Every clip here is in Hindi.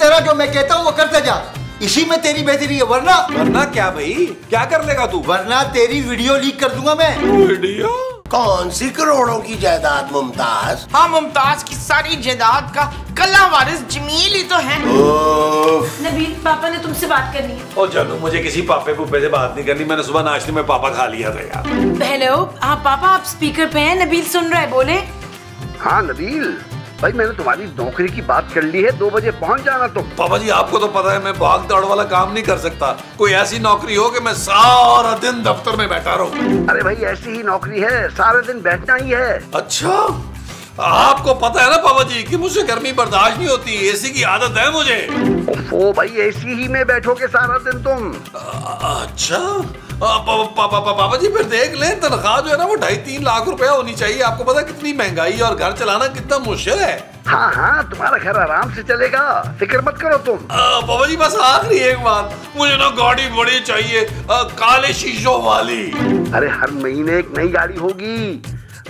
तरह जो मैं कहता हूँ वो करते जा, इसी में तेरी बेहतरी है। वरना क्या भाई, क्या कर लेगा तू? वरना तेरी वीडियो लीक कर दूंगा मैं। वीडियो? कौन सी करोड़ों की जायदाद मुमताज? हाँ, मुमताज की सारी जायदाद का कल्ला वारिस जमील ही तो है। नबील, पापा ने तुमसे बात करनी है। ओ जानू, मुझे किसी पापे पुप्पे से बात नहीं करनी, मैंने सुबह नाश्ते में पापा खा लिया था यार। हेलो, हाँ पापा, आप स्पीकर पे हैं, नबील सुन रहा है, बोले। हाँ नबील भाई, मैंने तुम्हारी नौकरी की बात कर ली है, 2 बजे पहुंच जाना तुम। पापा जी, आपको तो पता है मैं भाग दौड़ वाला काम नहीं कर सकता। कोई ऐसी नौकरी हो कि मैं सारा दिन दफ्तर में बैठा रहूं। अरे भाई, ऐसी ही नौकरी है, सारे दिन बैठना ही है। अच्छा, आपको पता है ना पापा जी कि मुझे गर्मी बर्दाश्त नहीं होती, एसी की आदत है मुझे। ओफो भाई, एसी ही में बैठोगे सारा दिन तुम? अच्छा पापा जी, फिर देख लें, तनख्वाह जो है ना वो 2.5-3 लाख रुपया होनी चाहिए। आपको पता है कितनी महंगाई और घर चलाना कितना मुश्किल है। हाँ हाँ, तुम्हारा घर आराम से चलेगा, फिक्र मत करो तुम। पापा जी, बस आखिरी एक बात, मुझे ना गाड़ी बड़ी चाहिए, काले शीशों वाली। अरे हर महीने एक नई गाड़ी होगी,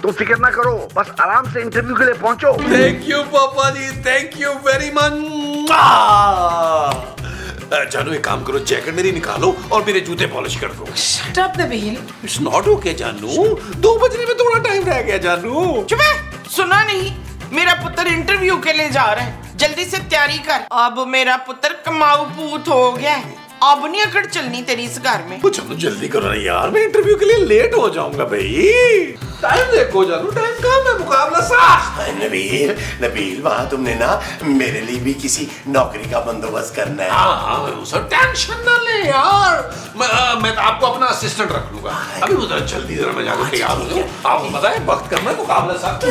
तुम फिक्र ना करो, बस आराम से इंटरव्यू के लिए पहुंचो। थैंक यू पापा जी, थैंक यू वेरी मच। जानू, एक काम करो, जैकेट मेरी निकालो और मेरे जूते पॉलिश कर दो। Shut up Nabeel. It's not okay जानू, 2 बजने में थोड़ा टाइम रह गया जानू। चुप है, सुना नहीं? मेरा पुत्र इंटरव्यू के लिए जा रहा है, जल्दी से तैयारी कर। अब मेरा पुत्र कमाऊ पूत हो गया है, अब नहीं अकड़ चलनी तेरी इस घर में। चलो जल्दी करो ना यार, मैं इंटरव्यू के लिए लेट हो जाऊंगा भाई। टाइम देखो जानू, टाइम कम है, मुकाबला साफ। नबील, वहाँ तुमने ना मेरे लिए भी किसी नौकरी का बंदोबस्त करना है। हाँ सर, टेंशन ना ले यार, मैं आपको अपना असिस्टेंट रख लूंगा। अभी उधर जल्दी जरा मैं जाकर तैयार हो जाऊं। आपको पता है वक्त करना है, मुकाबला साफ।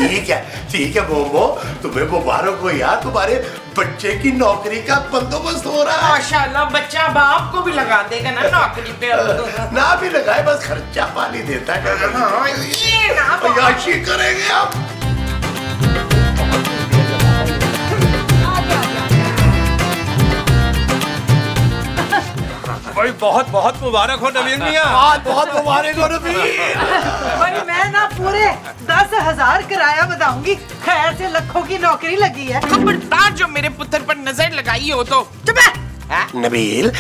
ठीक है मोमो, तुम्हें मुबारक हो यार, तुम्हारे बच्चे की नौकरी का बंदोबस्त हो रहा है। माशाल्लाह, बच्चा बाप को भी लगा देगा ना नौकरी पे। ना भी लगाए, बस खर्चा पानी देता है। हाँ, ये ना याशी करेंगे आप। भाई बहुत बहुत मुबारक हो नवीन मियां। बहुत मुबारक हो नवीन। भाई मैं ना पूरे 10,000 किराया बताऊंगी, खैर से लाखों की नौकरी लगी है। खबरदार जो मेरे पुत्र पर नजर लगाई हो तो। चुप है। नबील,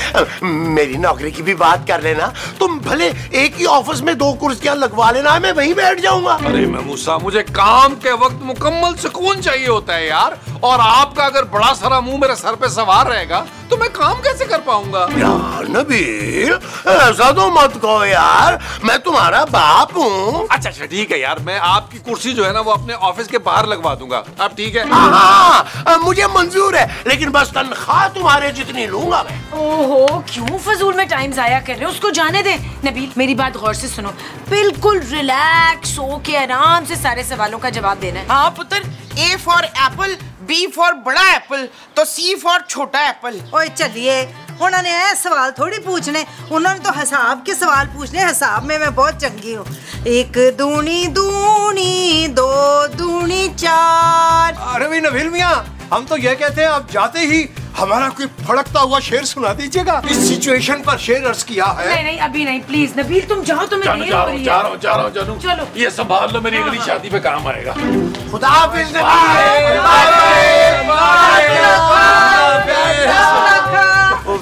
मेरी नौकरी की भी बात कर लेना। तुम भले एक ही ऑफिस में 2 कुर्सियां लगवा लेना, मैं वहीं बैठ जाऊंगा। अरे महमूसा, मुझे काम के वक्त मुकम्मल सुकून चाहिए होता है यार, और आपका अगर बड़ा सारा मुंह मेरे सर पे सवार रहेगा तो मैं काम कैसे कर पाऊंगा? यार नबील, ऐसा तो मत कहो यार, मैं तुम्हारा बाप हूँ। अच्छा ठीक है यार, मैं आपकी कुर्सी जो है ना वो अपने ऑफिस के बाहर लगवा दूंगा। अब ठीक है? हाँ, मुझे मंजूर है, लेकिन बस तनख्वाह तुम्हारे जितनी लूंगा मैं। ओहो, क्यों फजूल में टाइम जाया कर रहे हो, उसको जाने दे। नबील, मेरी बात गौर से सुनो, बिल्कुल रिलैक्स होके आराम से सारे सवालों का जवाब देना है। हाँ पुत्र, A for Apple, B for बड़ा एप्पल, तो C फॉर छोटा एप्पल। ओए चलिए, उन्होंने ऐसे सवाल थोड़ी पूछने, उन्होंने तो हिसाब के सवाल पूछने। हिसाब में मैं बहुत चंगी हूँ। 1 दूनी दूनी 2 दूनी 4। अरे भाई नवील मियां, हम तो ये कहते हैं आप जाते ही हमारा कोई फड़कता हुआ शेर सुना दीजिएगा। इस सिचुएशन पर शेर अर्ज किया है। नहीं नहीं, अभी नहीं, प्लीज नबील, तुम जाओ, तुम्हें देर हो रही है। जा रहा हूँ जानू। चलो, ये संभाल लो, मेरी अगली शादी पे काम आएगा। खुदा हाफिज़।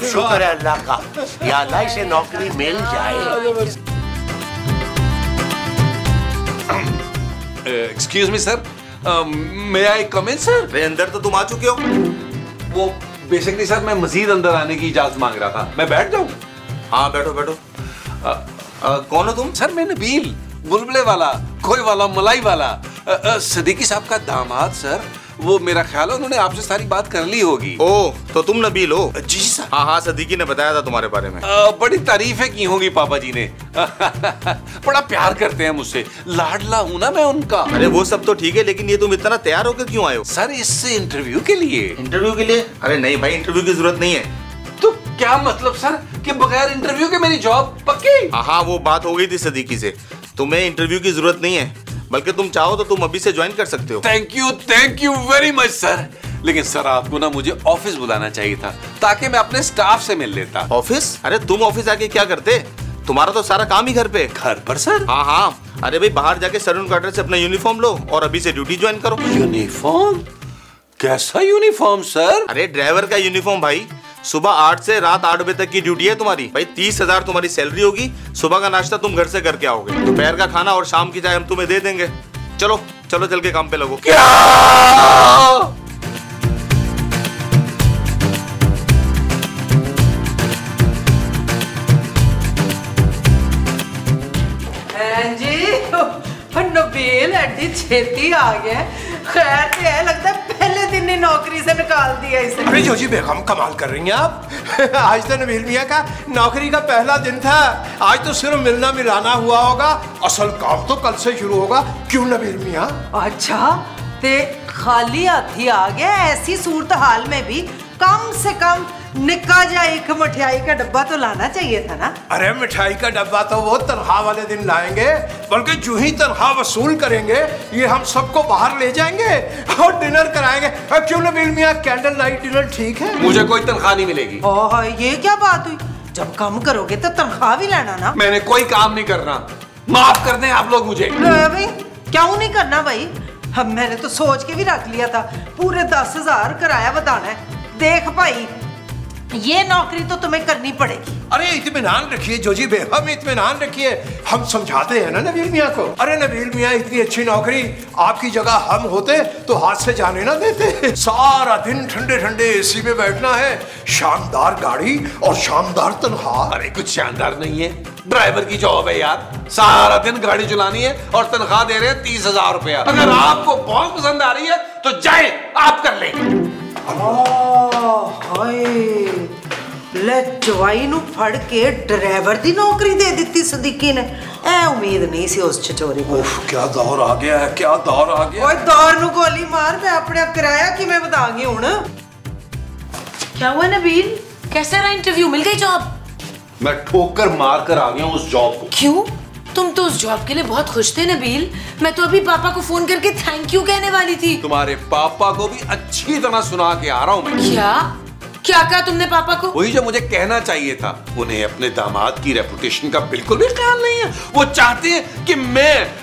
शुक्र है अल्लाह का, या अल्लाह इसे नौकरी मिल जाए। एक्सक्यूज मी सर, मे आई कम इन सर? अंदर तो तुम आ चुके हो। वो बेसिकली सर, मैं मजीद अंदर आने की इजाजत मांग रहा था। मैं बैठ जाऊं? हाँ बैठो बैठो। कौन हो तुम? सर मैं नबील, बुलबुले वाला, खोए वाला, मलाई वाला, सदीकी साहब का दामाद सर। वो मेरा ख्याल है उन्होंने आपसे सारी बात कर ली होगी। ओह, तो तुम नबील हो? जी सर। हाँ, सदीकी ने बताया था तुम्हारे बारे में। बड़ी तारीफें की होंगी पापा जी ने। बड़ा प्यार करते हैं मुझसे, लाडला हूं ना मैं उनका। अरे वो सब तो ठीक है, लेकिन ये तुम इतना तैयार होकर क्यों आए हो? सर इससे इंटरव्यू के लिए। इंटरव्यू के लिए? अरे नहीं भाई, इंटरव्यू की जरूरत नहीं है। तो क्या मतलब सर कि बगैर इंटरव्यू के मेरी जॉब पक्की? हाँ, वो बात हो गई थी सदीकी से, तुम्हें इंटरव्यू की जरूरत नहीं है, बल्कि तुम चाहो तो तुम अभी से ज्वाइन कर सकते हो। Thank you very much sir. लेकिन सर आपको ना मुझे ऑफिस बुलाना चाहिए था ताकि मैं अपने स्टाफ से मिल लेता। ऑफिस? अरे तुम ऑफिस आके क्या करते? तुम्हारा तो सारा काम ही घर पे। घर पर सर? हाँ। अरे भाई, बाहर जाके सैलून क्वार्टर से अपना यूनिफॉर्म लो और अभी से ड्यूटी ज्वाइन करो। यूनिफॉर्म? कैसा यूनिफॉर्म सर? अरे ड्राइवर का यूनिफॉर्म भाई। सुबह 8 से रात 8 बजे तक की ड्यूटी है तुम्हारी भाई। 30,000 तुम्हारी सैलरी होगी। सुबह का नाश्ता तुम घर से करके आओगे, दोपहर का खाना और शाम की चाय हम तुम्हें दे देंगे। चलो चलो चल के काम पे लगो। क्या? नबील एडी छेती आ गया। खैर से है, लगता है पहले दिन ही नौकरी से निकाल दिया इसे। अरे जोजी बेगम कमाल कर रही हैं आप। आज तो नबील मियाँ का नौकरी का पहला दिन था। आज तो सिर्फ मिलना मिलाना हुआ होगा, असल काम तो कल से शुरू होगा। क्यों नबील मियाँ? अच्छा ते खाली हाथी आ गया। ऐसी सूरत हाल में भी कम से कम निक्का जा एक मिठाई का डब्बा तो लाना चाहिए था ना। अरे मिठाई का डब्बा तो वो तनख्वाह वाले दिन लाएंगे, बल्कि जो ही तनख्वाह वसूल करेंगे ये हम सबको बाहर ले जाएंगे और डिनर कराएंगे। क्यों नबील मियाँ, कैंडल लाइट डिनर ठीक है? मुझे कोई तनख्वाह नहीं मिलेगी। ओह ये क्या बात हुई? जब काम करोगे तो तनख्वाह भी लेना ना। मैंने कोई काम नहीं करना, माफ कर दें आप लोग मुझे। भाई क्यों नहीं करना भाई? अब मैंने तो सोच के भी रख लिया था पूरे 10,000 किराया बताना है। देख भाई ये नौकरी तो तुम्हें करनी पड़ेगी। अरे इत्मीनान रखिए जोजी बेगम, इत्मीनान रखिए। हम समझाते हैं ना नबील मियाँ को। अरे नबील मियाँ इतनी अच्छी नौकरी आपकी जगह हम होते तो हाथ से जाने ना देते। सारा दिन ठंडे ठंडे एसी में बैठना है, शानदार गाड़ी और शानदार तनख्वाह। अरे कुछ शानदार नहीं है, ड्राइवर की जॉब है यार। सारा दिन गाड़ी चलानी है और तनख्वाह दे रहे हैं 30,000 रुपया। अगर आपको बहुत पसंद आ रही है तो जाए आप कर लें। ले जवाई नू फड़ के ड्राइवर दी नौकरी दे दी सदीकी ने। ऐ उम्मीद नहीं सी उस छचोरी को। क्या दौर आ गया है, क्या दौर आ गया। ओए दौर नू गोली मार, मैं अपने किराया कि मैं बताऊंगी हुन। क्या हुआ नबील, कैसा रहा इंटरव्यू? मिल गई जॉब? मैं ठोकर मार कर आ गया हूँ उस जॉब को। क्यों? तुम तो उस जॉब के लिए बहुत खुश थे नबील। मैं तो अभी पापा को फोन करके थैंक यू कहने वाली थी। तुम्हारे पापा को भी अच्छी तरह सुना के आ रहा हूँ मैं। क्या क्या कहा तुमने पापा को? वही जो मुझे कहना चाहिए था। उन्हें अपने दामाद की रेपुटेशन का बिल्कुल भी ख्याल नहीं है। वो चाहते हैं कि मैं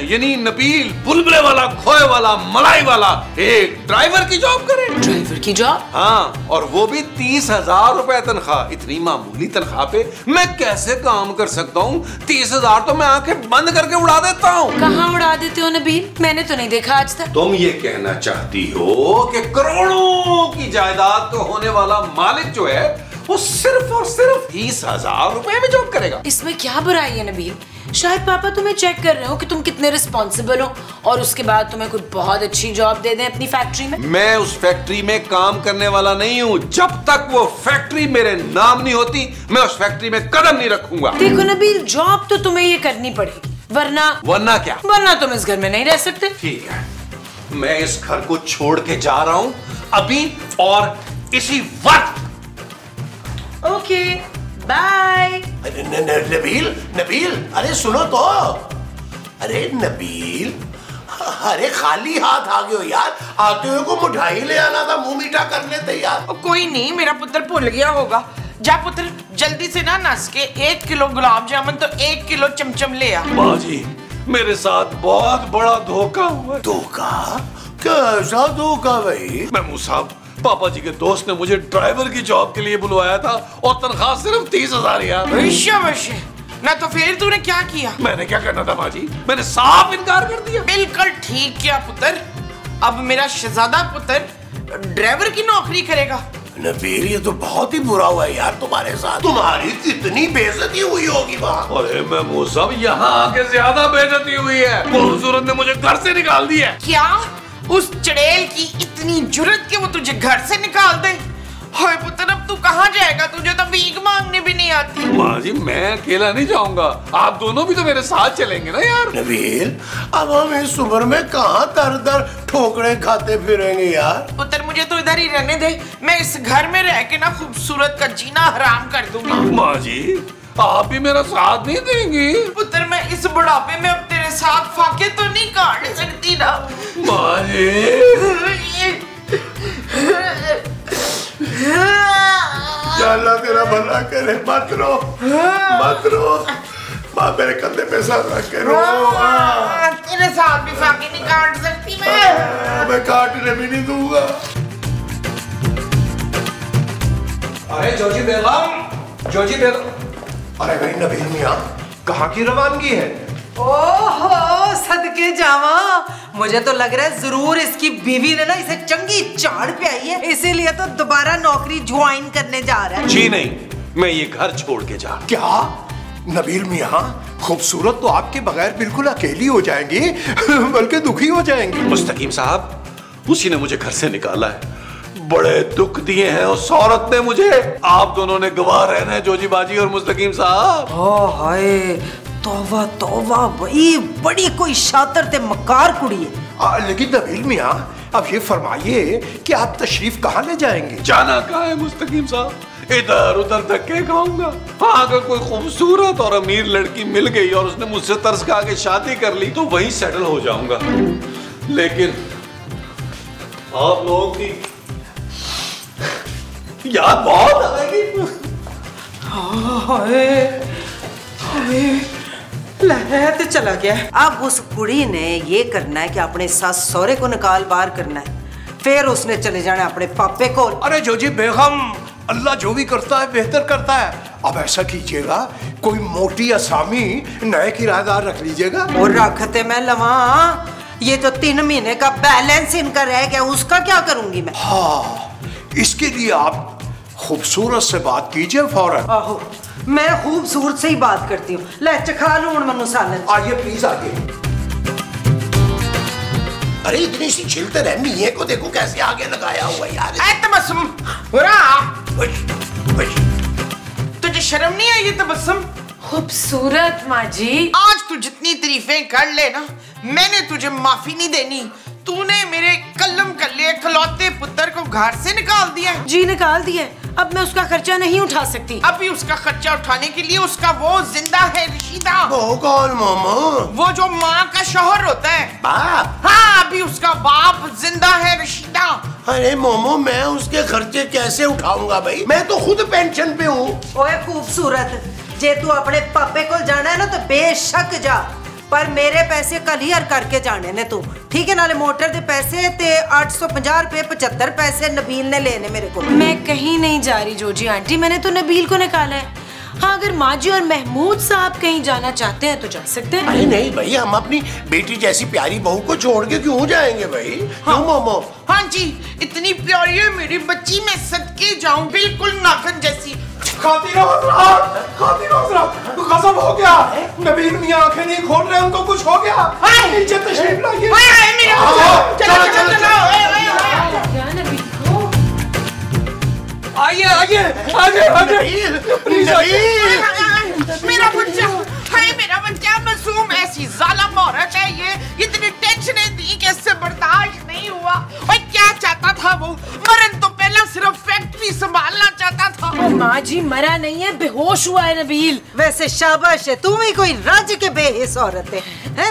यानी नबील बुलबुले वाला, खोए वाला, मलाई वाला एक ड्राइवर की जॉब करे। ड्राइवर की जॉब? हाँ, और वो भी 30,000 रुपए तनख्वाह। इतनी मामूली तनख्वाह पे मैं कैसे काम कर सकता हूँ? 30,000 तो मैं आंखें बंद करके उड़ा देता हूँ। कहाँ उड़ा देते हो नबील? मैंने तो नहीं देखा आज तक। तुम ये कहना चाहती हो कि करोड़ों की जायदाद को होने वाला मालिक जो है वो सिर्फ और सिर्फ 30,000 रुपए में जॉब करेगा? इसमें क्या बुराई है नबील? शायद पापा तुम्हें चेक कर रहे हो कि तुम कितने रिस्पॉन्सिबल हो और उसके बाद तुम्हें कोई बहुत अच्छी जॉब दे दें अपनी फैक्ट्री में। मैं उस फैक्ट्री में काम करने वाला नहीं हूँ। जब तक वो फैक्ट्री मेरे नाम नहीं होती मैं उस फैक्ट्री में कदम नहीं रखूंगा। देखो नबील, जॉब तो तुम्हें ये करनी पड़ेगी, वरना क्या? वरना तुम इस घर में नहीं रह सकते। ठीक है, मैं इस घर को छोड़ के जा रहा हूँ अभी और इसी वक्त। Okay bye. नबील नबील, अरे सुनो तो। अरे नबील, अरे खाली हाथ आ गए हो यार। आते हुए को मिठाई ले आना था, मुंह मीठा कर लेते यार। कोई नहीं, मेरा पुत्र भूल गया होगा। जा पुत्र, जल्दी से ना नस के 1 किलो गुलाब जामुन तो 1 किलो चमचम ले आ। माँ जी, मेरे साथ बहुत बड़ा धोखा हुआ। धोखा? कैसा धोखा भाई? महमूद साहब, पापा जी के दोस्त ने मुझे ड्राइवर की जॉब के लिए बुलवाया था और तनख्वाह सिर्फ 30,000 यार। ना तो फिर तूने क्या किया? मैंने क्या करना था माँ जी? मैंने साफ इनकार कर दिया। बिल्कुल ठीक किया पुत्र। अब मेरा शहजादा पुत्र ड्राइवर की नौकरी करेगा। नबील, ये तो बहुत ही बुरा हुआ है यार तुम्हारे साथ। तुम्हारी कितनी बेइज्जती हुई होगी वहाँ। अरे महमूद साहब, यहाँ आके ज्यादा बेइज्जती हुई है। खूबसूरत ने मुझे घर से निकाल दिया। क्या? उस चड़ेल की इतनी जुर्रत कि वो तुझे घर से निकाल दे? हाय पुत्र, अब तू कहाँ जाएगा? तुझे तो भीख मांगने भी नहीं आती। माँ जी, मैं अकेला नहीं जाऊंगा, आप दोनों भी तो मेरे साथ चलेंगे ना यार। नबील, अब हम इस उम्र में कहाँ दर दर ठोकरे खाते फिरेंगे यार। पुत्र, मुझे तो इधर ही रहने दे। मैं इस घर में रह के ना खूबसूरत का जीना हराम कर दूंगी। माँ जी, आप भी मेरा साथ नहीं देंगी? पुत्र, मैं इस बुढ़ापे में अब तेरे साथ फाके तो नहीं काट सकती ना। माँ जी, अल्लाह तेरा भला करे। मत रो, मत रो। माँ मेरे कंधे पे सर रख के रो। तेरे साथ भी फाके नहीं काट सकती मैं काटने भी नहीं दूंगा। अरे जोजी बेगम, जोजी बेगम, अरे भाई नबील मियाँ कहाँ की रवानगी है? ओहो सदके जावा, मुझे तो लग रहा है जरूर इसकी बीवी ने ना इसे चंगी चाड़ पे आई है, इसीलिए तो दोबारा नौकरी ज्वाइन करने जा रहा है। जी नहीं, मैं ये घर छोड़ के जा। क्या नबील मियाँ, खूबसूरत तो आपके बगैर बिल्कुल अकेली हो जाएंगी, बल्कि दुखी हो जाएंगी। मुस्तकीम साहब, उसी ने मुझे घर से निकाला है, बड़े दुख दिए हैं उस औरत ने मुझे। आप दोनों ने गवाह रहना है, जोजी बाजी और मुस्तकीम साहब। ओ हाय, तौबा तौबा, भाई बड़ी कोई शातिर ते मक्कार कुड़ी है। लेकिन नबील मियाँ, अब ये फरमाइए कि आप तशरीफ कहाँ ले जाएंगे? जाना कहाँ है मुस्तकीम साहब? इधर उधर धक्के खाऊंगा। हाँ, अगर कोई खूबसूरत और अमीर लड़की मिल गई और उसने मुझसे तरस खा के शादी कर ली तो वहीं सेटल हो जाऊंगा। लेकिन आप लोगों की याद बहुत आएगी। लहत चला गया। अब उस कुड़ी ने ये करना है कि अपने सास सौरे को निकाल बाहर करना है, फिर उसने चले जाना अपने पापे को। अरे जोजी बेगम, अल्लाह जो भी करता है बेहतर करता है। अब ऐसा कीजिएगा, कोई मोटी असामी नए किराएदार रख लीजिएगा। और रखते मैं लवा, ये तो 3 महीने का बैलेंस इनका रह गया, उसका क्या करूंगी मैं? हाँ, इसके लिए आप खूबसूरत से बात कीजिए फौरन। आहो, मैं खूबसूरत से ही बात करती हूँ। ले चखा लूं मनु सालन। आइए प्लीज आइए। अरे इतनी सी छिलते रहनी है को देखो कैसे आगे लगाया हुआ यार। तबस्सुम, तुझे शर्म नहीं आई? ये तबस्सुम खूबसूरत माँ जी। आज तू जितनी तारीफें कर ले ना, मैंने तुझे माफी नहीं देनी। तूने मेरे कलम कल्ले इकलौते पुत्र को घर से निकाल दिया। जी निकाल दिया। अब मैं उसका खर्चा नहीं उठा सकती। अभी उसका खर्चा उठाने के लिए उसका वो जिंदा है रशीदा। वो कौन मोमो? वो जो माँ का शौहर होता है। बाप? हाँ, अभी उसका बाप जिंदा है रशीदा। अरे मोमो, मैं उसके खर्चे कैसे उठाऊंगा भाई? मैं तो खुद पेंशन पे हूँ। ओए खूबसूरत, जे तू अपने पापे को जाना है ना तो बेशक जा, पर मेरे पैसे क्लियर करके जाने ने तू, ठीक है? नाले मोटर के पैसे ते 850 रुपए 75 पैसे नबील ने लेने मेरे को। मैं कहीं नहीं जा रही जोजी आंटी, मैंने तो नबील को निकाला है। हाँ, अगर माँ जी और महमूद साहब कहीं जाना चाहते हैं तो जा सकते हैं। अरे नहीं भाई, हम अपनी बेटी जैसी प्यारी बहू को छोड़ के क्यों जाएंगे भाई? हाँ, क्यों मोमो? हाँ जी, इतनी प्यारी है मेरी बच्ची, मैं सदके जाऊं, बिल्कुल नाखन जैसी। खाती रहो कसम हो गया। नबील मियाँ आंखें नहीं खोल रहे, उनको कुछ हो गया। नीचे तशरीफ लाइए। आइए आइए आइए आइए प्लीज आइए। मेरा बच्चा, हाय मेरा बच्चा मासूम, ऐसी जालिम औरत है ये, इतनी टेंशनें दी कि इससे बर्दाश्त नहीं हुआ। और क्या चाहता था वो? मरन तो पहला सिर्फ फैक्ट्री संभालना चाहता था। माँ जी मरा नहीं है, बेहोश हुआ है नबील। वैसे शाबाश है, तुम ही कोई राज्य के बेहिस औरत है।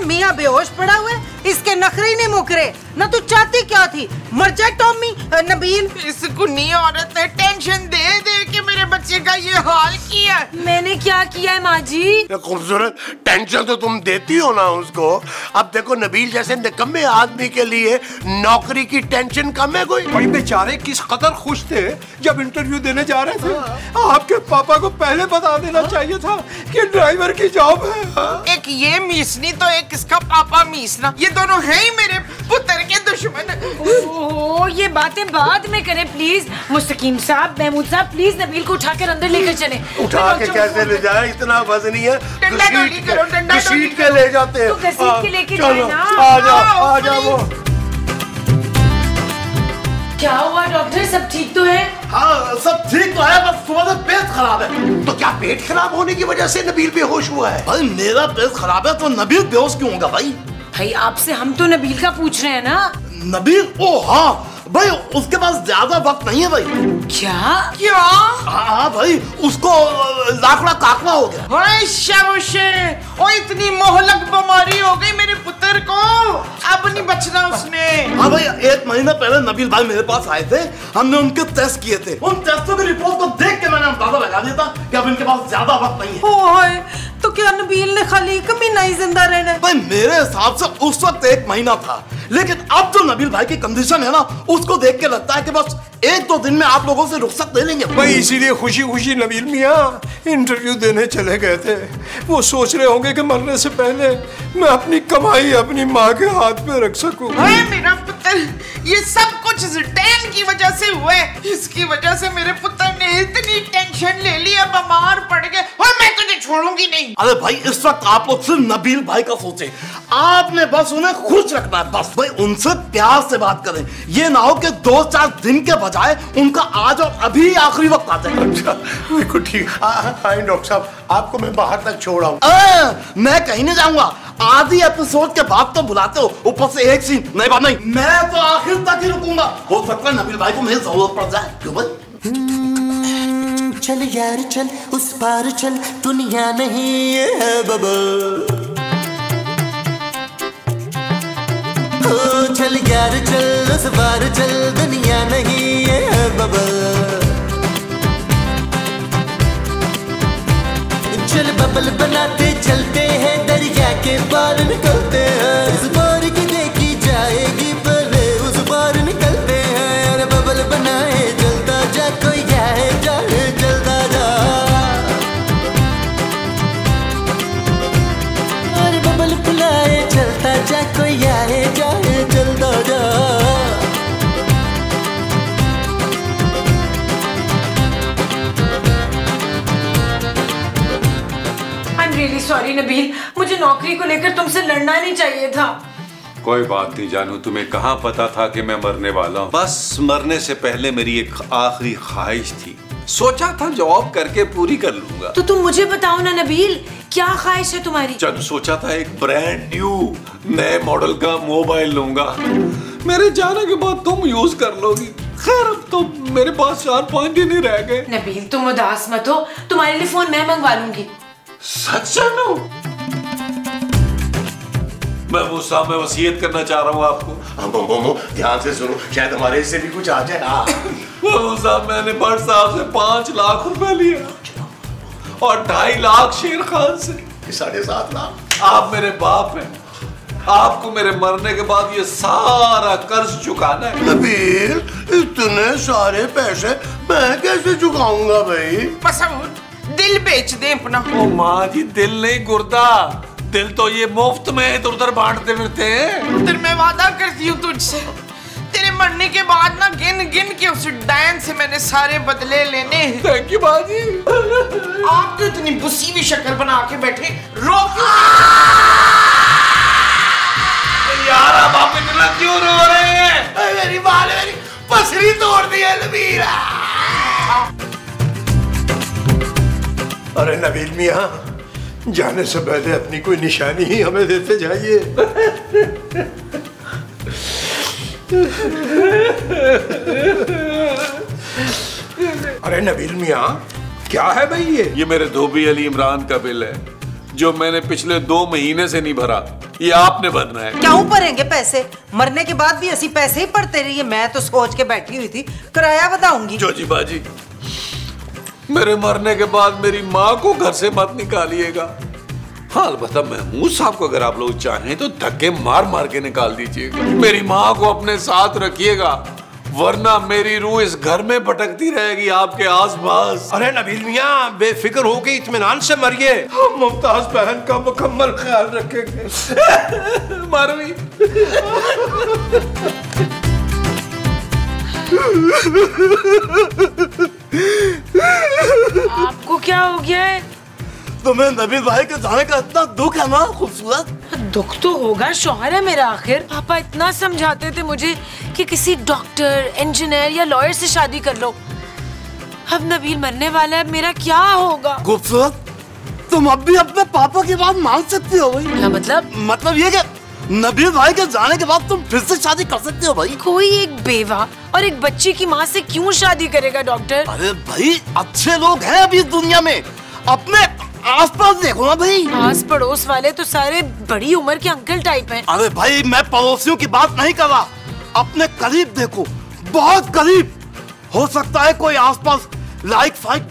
मियाँ बेहोश पड़ा हुआ है, इसके नखरे ही नहीं मुकरे। ना तू चाहती क्या थी? मर जाए टॉमी नबील। इस गुन्नी औरत ने टेंशन दे दे के मेरे बच्चे का ये हाल किया। मैंने क्या किया है माँ जी? खूबसूरत, टेंशन तो तुम देती हो ना उसको। अब देखो नबील जैसे निकम्मे आदमी के लिए नौकरी की टेंशन कम है कोई? भाई बेचारे किस कदर खुश थे जब इंटरव्यू देने जा रहे थे। आपके पापा को पहले बता देना चाहिए था कि ड्राइवर की जॉब है। एक ये मीसनी तो एक इसका पापा मीसना, ये दोनों हैं ही मेरे पुत्र के दुश्मन। ओह, ये बातें बाद में करें प्लीज। मुस्तकीम साहब, महमूद साहब, प्लीज नबील को उठाकर अंदर लेकर चले। उठा के कैसे ले जाए? इतना वजनी है, डंडा डोली करो, डंडा डोली घसीट के ले जाते हैं। तो घसीट के लेके चलो, जाए ना। आ जाओ वो। क्या हुआ डॉक्टर, सब ठीक तो है? हाँ सब ठीक तो है, बस सुबह से पेट खराब है। तो क्या पेट खराब होने की वजह से नबील बेहोश हुआ है? भाई मेरा पेट खराब है तो नबील बेहोश क्यों होगा भाई? भाई आपसे हम तो नबील का पूछ रहे हैं ना। नबील? ओ हाँ भाई, उसके पास ज्यादा वक्त नहीं है भाई। क्या क्या? हाँ भाई, उसको लाखड़ा काकड़ा हो गया। ओए शाबाशे, ओए इतनी मोहलक बीमारी हो गई मेरे पुत्र को, अब नहीं बचना उसने। हाँ भाई, 1 महीना पहले नबील भाई मेरे पास आए थे, हमने उनके टेस्ट किए थे। उन टेस्टों की रिपोर्ट को देख के मैंने अंदाजा लगा दिया था कि अब इनके पास ज्यादा वक्त नहीं है। ओए, तो क्या नबील ने खाली 1 महीना ही जिंदा रहना है? भाई मेरे हिसाब से उस वक्त 1 महीना था, लेकिन अब जो नबील भाई की कंडीशन है ना, उसको देख के लगता है कि बस 1-2 दिन में आप लोगों से रुखसत ले लेंगे भाई। इसीलिए खुशी खुशी नबील मियाँ इंटरव्यू देने चले गए थे। वो सोच रहे होंगे कि मरने से पहले मैं अपनी कमाई अपनी माँ के हाथ पे रख सकूं। मेरा पुत्र, ये सब कुछ डैन की वजह से हुआ है। इसकी वजह से मेरे पुत्र ने इतनी टेंशन ले ली, अब बीमार पड़ गए और मैं तुझे छोड़ूंगी नहीं। अरे भाई, इस वक्त आप लोग सिर्फ नबील भाई का सोचे, आपने बस उन्हें खुश रखना है। बस भाई उनसे प्यार से बात करें, ये ना हो कि 2-4 दिन के बजाय उनका आज और अभी आखिरी वक्त आ जाए। अच्छा, बिल्कुल ठीक। आए डॉक्टर साहब, आपको मैं बाहर तक छोड़ आऊं। मैं कहीं नहीं जाऊंगा। आधी एपिसोड के बाद तो बुलाते हो, ऊपर से एक सीन। नहीं बात नहीं, मैं तो आखिर तक ही रुकूंगा। हो सकता है नबील भाई को मेरी जरूरत पड़ जाए। क्यों भाई? चल यार चल, उस पार चल, दुनिया नहीं है बबल। ओ चल यार चल, उस पार चल, दुनिया नहीं है बबल। चल बबल बनाते चलते हैं, दरिया के पार निकलते हैं। इस पार की देखी जाएगी पर उस पार निकलते हैं। अरे बबल बनाए चलता जा, कोई आए जाए चलता जा। अरे बबल बुलाए चलता जा, कोई आए जाए चलता जा। रियली सॉरी नबील, मुझे नौकरी को लेकर तुमसे लड़ना नहीं चाहिए था। कोई बात नहीं जानू, तुम्हें कहाँ पता था कि मैं मरने वाला हूँ। बस मरने से पहले मेरी एक आखिरी ख्वाहिश थी, सोचा था जॉब करके पूरी कर लूंगा। तो तुम मुझे बताओ ना नबील, क्या ख्वाहिश है तुम्हारी? जानू, सोचा था एक ब्रांड न्यू नए मॉडल का मोबाइल लूंगा, मेरे जाने के बाद तुम यूज कर लोगी। खैर अब तो मेरे पास 4-5 दिन ही रह गए। नबील तुम उदास मत हो, तुम्हारे लिए फोन मैं मंगवा लूंगी। सच जानू? मैं वो साहब, मैं वसीयत करना चाह रहा हूँ आपको। ध्यान से सुनो, शायद हमारे हिस्से भी कुछ आ जाए। वो साहब, मैंने भट्ट साहब से 5 लाख रुपए लिया और 2.5 लाख शेर खान से। 7.5 लाख। आप मेरे बाप हैं, आपको मेरे मरने के बाद ये सारा कर्ज चुकाना है। नबील, इतने सारे पैसे मैं कैसे चुकाऊंगा भाई? बस अब दिल बेच दे अपना। ओ माँ जी, दिल नहीं गुर्दा, दिल तो ये मुफ्त में इधर उधर बांटते फिरते हैं। फिर मैं वादा करती हूँ तुझसे, तेरे मरने के बाद ना गिन गिन के उस डैन से मैंने सारे बदले लेने। थैंक यू बाजी। आप तो इतनी बुसी हुई शक्ल बना के बैठे, रो क्यों? यार अब आप इतना क्यों रो रहे हैं? मेरी बाल मेरी पसली तोड़ दी है नबील। अरे नबील मियाँ, जाने से पहले अपनी कोई निशानी ही हमें देते जाइए। अरे नबील मियाँ, क्या है भाई ये मेरे धोबी अली इमरान का बिल है, जो मैंने पिछले 2 महीने से नहीं भरा। ये आपने भरना है। क्यों भरेंगे पैसे? मरने के बाद भी ऐसी पैसे ही पड़ते रहिए। मैं तो सोच के बैठी हुई थी किराया बताऊंगी। जोजी बाजी, मेरे मरने के बाद मेरी माँ को घर से मत निकालिएगा। हाँ अलबत्ता महमूद साहब को अगर आप लोग चाहें तो धक्के मार मार के निकाल दीजिएगा। मेरी माँ को अपने साथ रखिएगा, वरना मेरी रूह इस घर में भटकती रहेगी आपके आसपास। अरे नबील मियाँ, बेफिक्र होके इत्मीनान से मरिए, हम मुमताज बहन का मुकम्मल ख्याल रखेंगे। मारवी आपको क्या हो गया है? तुम्हें नबील भाई के जाने का इतना दुख है ना? खूबसूरत दुख तो होगा, शौहर है मेरा आखिर। पापा इतना समझाते थे मुझे कि किसी डॉक्टर, इंजीनियर या लॉयर से शादी कर लो। अब नबील मरने वाला है, मेरा क्या होगा? खूबसूरत, तुम अब भी अपने पापा की बात मान सकती हो भाई। क्या मतलब? मतलब ये कि नबील भाई के जाने के बाद तुम फिर से शादी कर सकते हो भाई। कोई एक बेवा और एक बच्ची की माँ से क्यों शादी करेगा डॉक्टर? अरे भाई, अच्छे लोग हैं अभी इस दुनिया में, अपने आसपास देखो ना भाई। आस पड़ोस वाले तो सारे बड़ी उम्र के अंकल टाइप हैं। अरे भाई, मैं पड़ोसियों की बात नहीं कर रहा, अपने करीब देखो, बहुत करीब। हो सकता है कोई आसपास लाइक फाइक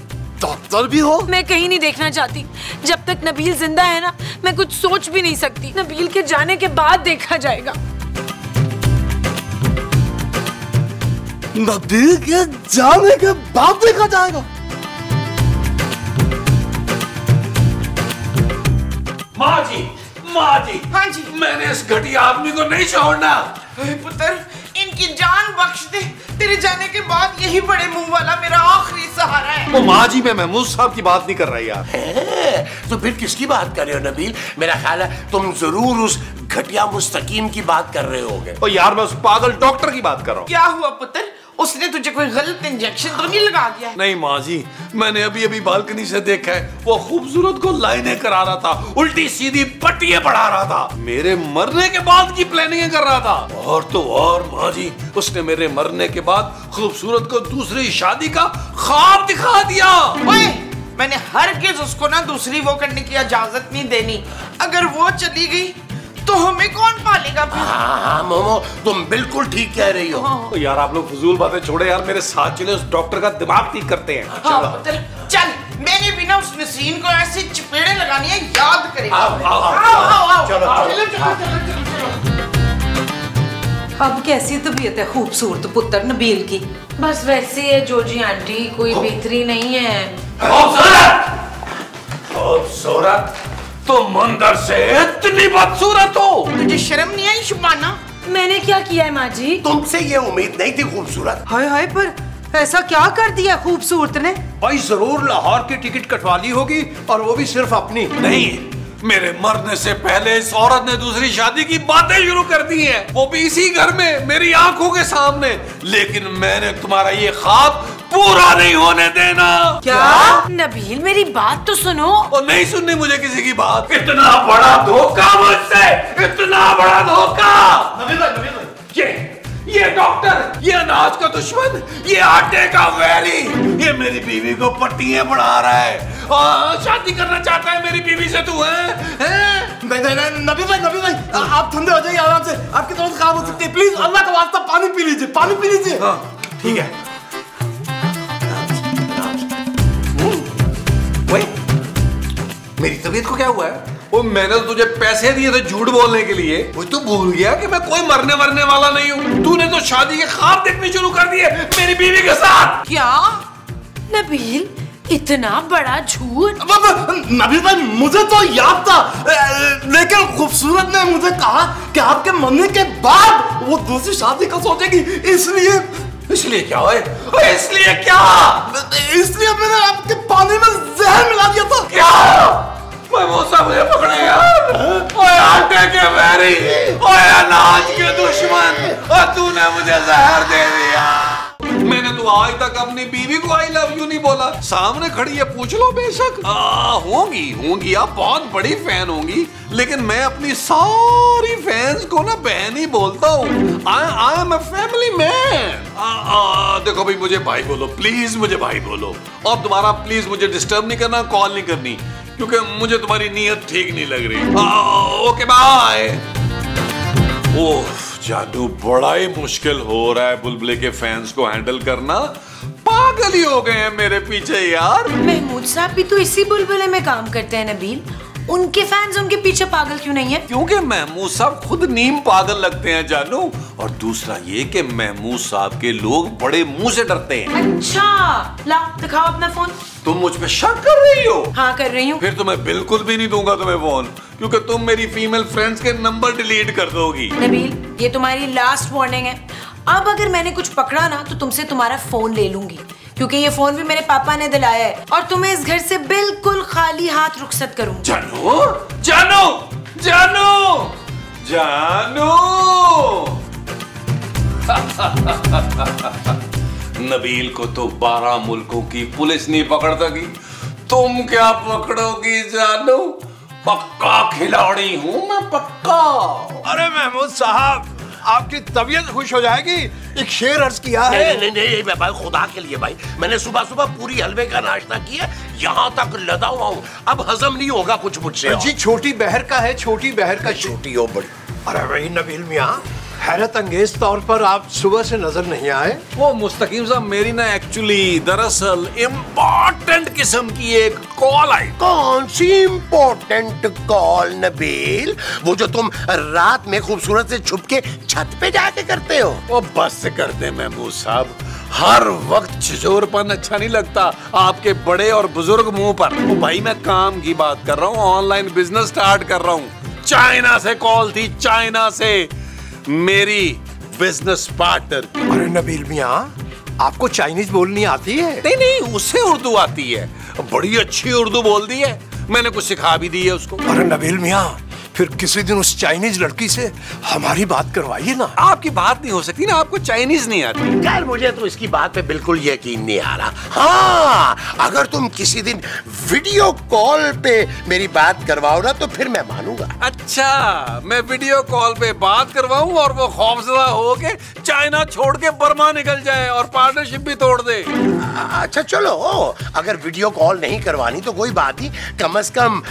डॉक्टर भी हो। मैं कहीं नहीं देखना चाहती। जब तक नबील जिंदा है ना, मैं कुछ सोच भी नहीं सकती। नबील के जाने के बाद देखा जाएगा। नबील के जाने के बाद देखा जाएगा। माँ जी, हाँ जी, मैंने इस घटिया आदमी को नहीं छोड़ना। पुत्र, इनकी जान बख्श दे। तेरे जाने के बाद यही बड़े मुंह वाला मेरा आखिरी सहारा है। वो माँ जी, मैं महमूद साहब की बात नहीं कर रहा यार। तो फिर किसकी बात कर रहे हो नबील? मेरा ख्याल है तुम जरूर उस घटिया मुस्तकीम की बात कर रहे होगे। ओ यार, मैं उस पागल डॉक्टर की बात कर रहा हूँ। क्या हुआ पुत्र? उसने तुझे कोई गलत इंजेक्शन तो नहीं लगा दिया? नहीं माँ जी, मैंने अभी अभी बालकनी से देखा है, वो खूबसूरत को लाइनें करा रहा था, उल्टी सीधी पट्टियां पढ़ा रहा था, मेरे मरने के बाद की प्लानिंग कर रहा था। और तो और माँ जी, उसने मेरे मरने के बाद खूबसूरत को दूसरी शादी का ख्वाब दिखा दिया। ओए, मैंने हरगिज उसको ना दूसरी वो करने की इजाजत नहीं देनी। अगर वो चली गई तो हमें कौन पालेगा फिर? हाँ मोमो, तुम बिल्कुल ठीक कह रही हो। तो यार आप लोग फजूल बातें छोड़े यार, मेरे साथ चले, उस डॉक्टर का दिमाग ठीक करते हैं। हाँ पुत्र, चल, मैंने भी ना उस नसीन को ऐसी चपेड़े लगानी है, याद करेंगे। अब कैसी तबीयत है खूबसूरत पुत्र नबील की? बस वैसे है जोजी आंटी, कोई बेहतरी नहीं है। खूबसूरत, तुम अंदर से इतनी बदसूरत हो। तुझे शर्म नहीं आई शुबाना? मैंने क्या किया है माँ जी? तुमसे ये उम्मीद नहीं थी खूबसूरत। हाय हाय, पर ऐसा क्या कर दिया खूबसूरत ने? भाई जरूर लाहौर की टिकट कटवा ली होगी, और वो भी सिर्फ अपनी। नहीं, मेरे मरने से पहले इस औरत ने दूसरी शादी की बातें शुरू कर दी हैं, वो भी इसी घर में मेरी आंखों के सामने। लेकिन मैंने तुम्हारा ये ख्वाब पूरा नहीं होने देना। क्या? नबील, मेरी बात तो सुनो। और नहीं सुननी मुझे किसी की बात। इतना बड़ा धोखा मुझसे, इतना बड़ा धोखा। ये डॉक्टर, ये अनाज का दुश्मन, ये आटे का वैरी, ये मेरी बीवी को पट्टियां पढ़ा रहा है, शादी करना चाहता है मेरी बीवी से। तू है? नबील भाई, आप ठंडे हो जाइए आराम से, आपकी तबीयत खराब हो सकती है। प्लीज अल्लाह का वास्ता पानी पी लीजिए, पानी पी लीजिए। ठीक है। मेरी तबीयत को क्या हुआ है? वो मैंने तो तुझे पैसे दिए थे झूठ बोलने के लिए, वो तो भूल गया कि मैं कोई मरने वाला नहीं हूँ। तूने तो शादी के ख्वाब देखने शुरू कर दिए मेरी बीवी के साथ। क्या? नबील, इतना बड़ा झूठ? नबील भाई, मुझे तो याद था, लेकिन खूबसूरत ने मुझे कहा कि आपके मरने के बाद वो दूसरी शादी का सोचेगी, इसलिए क्या है? इसलिए क्या? इसलिए मैंने आपके पानी में जहर मिला दिया था। क्या? मुझे पकड़ेगा? ओए आटे के वैरी, ओए अनाज के दुश्मन, और तूने मुझे जहर दे दिया। मैंने तो आज तक अपनी बीवी को आई लव यू नहीं बोला। सामने खड़ी है, पूछ लो बेशक। होंगी आप बहुत बड़ी फैन होंगी, लेकिन मैं अपनी सारी फैंस को ना बहन ही बोलता हूँ। I am a family man. देखो भाई, मुझे भाई बोलो प्लीज, मुझे भाई बोलो। और दोबारा प्लीज मुझे डिस्टर्ब नहीं करना, कॉल नहीं करनी, क्योंकि मुझे तुम्हारी नीयत ठीक नहीं लग रही। Okay bye. ओह जानू, बड़ा ही मुश्किल हो रहा है बुलबुले के फैंस को हैंडल करना। पागल ही हो गए हैं मेरे पीछे यार। महमूद साहब भी तो इसी बुलबुले में काम करते हैं नबील, उनके फैंस उनके पीछे पागल क्यों नहीं है? क्योंकि महमूद साहब खुद नीम पागल लगते हैं जानू, और दूसरा ये कि महमूद साहब के लोग बड़े मुंह से डरते हैं। अच्छा, लाओ दिखाओ अपना फोन। तुम मुझ पे शक कर रही हो? हाँ कर रही हूँ। फिर तो मैं बिल्कुल भी नहीं दूंगा तुम्हें फोन, क्योंकि तुम मेरी फीमेल फ्रेंड्स के नंबर डिलीट कर दोगी। नबील, ये तुम्हारी लास्ट वार्निंग है। अब अगर मैंने कुछ पकड़ा ना तो तुमसे तुम्हारा फोन ले लूंगी, क्योंकि ये फोन भी मेरे पापा ने दिलाया है, और तुम्हें इस घर से बिल्कुल खाली हाथ रुखसत करूंगी। जानू, जानू, जानू, जानू। नबील को तो 12 मुल्कों की पुलिस नहीं पकड़ सकी, तुम क्या पकड़ोगी जानू? पक्का खिलाड़ी हूं मैं, पक्का। अरे महमूद साहब, आपकी तबीयत खुश हो जाएगी, एक शेर अर्ज किया है। नहीं भाई, खुदा के लिए भाई, मैंने सुबह सुबह पूरी हलवे का नाश्ता किया, यहाँ तक लदा हुआ हूँ, अब हजम नहीं होगा कुछ मुझसे। जी छोटी बहर का है, छोटी बहर का। छोटी हो बड़ी। अरे भाई नबील मियाँ, हैरत अंगेज तौर पर आप सुबह से नजर नहीं आए। वो मुस्तकीम साहब, मेरी ना एक्चुअली दरअसल इम्पोर्टेंट किस्म की एक कॉल आई। कौन सी इम्पोर्टेंट कॉल नबील? वो जो तुम रात में खूबसूरत से छुप के छत पे जाके करते हो? वो बस कर दे महमूद साहब, हर वक्त छिछोरपन अच्छा नहीं लगता आपके बड़े और बुजुर्ग मुंह पर। वो भाई मैं काम की बात कर रहा हूँ, ऑनलाइन बिजनेस स्टार्ट कर रहा हूँ। चाइना से कॉल थी, चाइना से, मेरी बिजनेस पार्टनर। अरे नबील मियाँ, आपको चाइनीज बोलनी आती है? नहीं नहीं, उसे उर्दू आती है, बड़ी अच्छी उर्दू बोल दी है, मैंने कुछ सिखा भी दी है उसको। अरे नबील मियाँ, फिर किसी दिन उस चाइनीज लड़की से हमारी बात करवाइए ना। आपकी बात नहीं हो सकती ना, आपको चाइनीज नहीं आती। खैर मुझे तो इसकी बात पे बिल्कुल यकीन नहीं आ रहा। हाँ, अगर तुम किसी दिन वीडियो कॉल पे मेरी बात करवाओ ना तो फिर मैं मानूंगा। अच्छा, मैं वीडियो कॉल पे बात करवाऊं और वो खौफजदा हो के चाइना छोड़ के बर्मा निकल जाए और पार्टनरशिप भी तोड़ दे। अच्छा चलो, अगर वीडियो कॉल नहीं करवानी तो कोई बात नहीं, कम से कम